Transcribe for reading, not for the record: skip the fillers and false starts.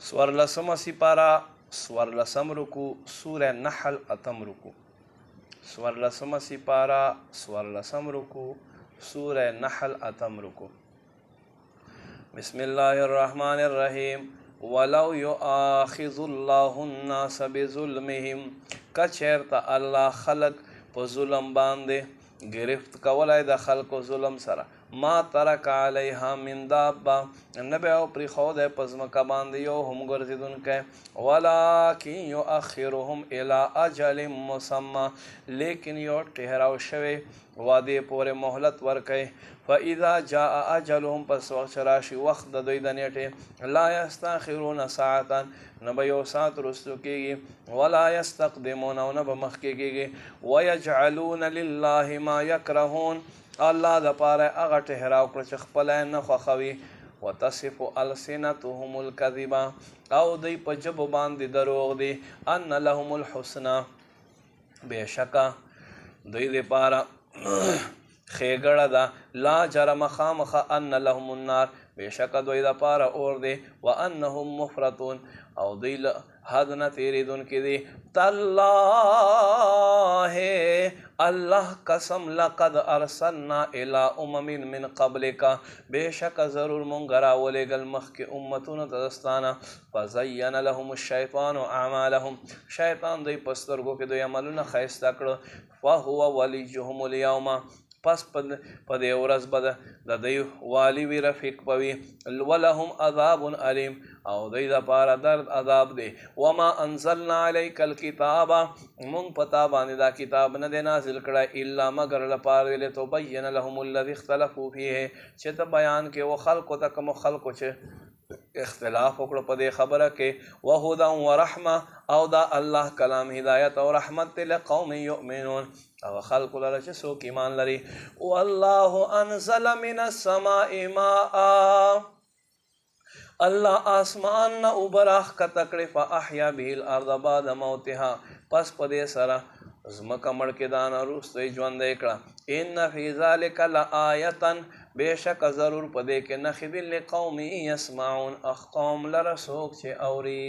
سورلسم سپارہ سورلسم رکو سورہ نحل اتم رکو سورلسم سپارہ سورلسم رکو سورہ نحل اتم رکو بسم اللہ الرحمن الرحیم ولو یؤاخذ اللہ الناس بظلمهم کچرتا اللہ خلق په ظلم باندې گرفت کولای د خلق ظلم سره ما ترک علیها من دابه نبی او پری خود پزمکه باندې یو هم ګرځیدونکی ولکن یؤخرهم الی اجل مسمى لیکن یو ټهراو شوی واده پورې مهلت ورکي فاذا جاء اجلهم پس وخت راشي وخت د دوی د نیټه لا یستاخرون ساعتا نبی یو ساعت رستو کیږي ولا یستقدمون او نبی مخ کیږي ويجعلون لله ما يكرهون الله د پاره هغه ټهراو کړ چې خپل نه خوښوي وتصف السنتهم الكذبا او دوی په جبو باندې دروغ دي ان لهم الحسنى بشکا دوی د پاره خېګړه ده لا جرم خامخ ان لهم النار بشکا دوی د پاره اور دي وانهم مفرطون او دوی حد نه تیریدونکي دي تالله الله قسم لقد ارسلنا الى من قبلك بشک ضرور مونږ راولېږل مخکې امتونو ته دستانه فزین لهم الشیطان اعمالهم شیطان دوی په سترګو کې دوی عملونه ښایسته کړه فهو ولیجهم اليوم پس په دې ورځ به د دوی والی وي رفیق به وي ولهم عذاب علیم او دوی دپاره درد عذاب دی وما انزلنا علیک الکتاب مونږ په تا باندې دا کتاب نه دی نازل کړی الا مگر لپاره لتبین لهم الذي اختلفوا فیه چې ته بیان کې و خلکو ته کومو خلکو چې اختلاف وکړو په دې خبره کې وهدى ورحمه او دا الله کلام هدایت او رحمت لقوم یؤمنون او خلق لره چې څوک ایمان لري والله انزل من السماء ماء الله آسمان نه اوبراخ کتکړې فاحیا به الارض بعد موتها پس په دې سره ځمکه مړ کې دانه وروسته ژوندی کړه ان فی ذلک لآیة بېشکه ضرور په دې کې نښې دي لقوم یسمعون قوم لره څوک چې اوري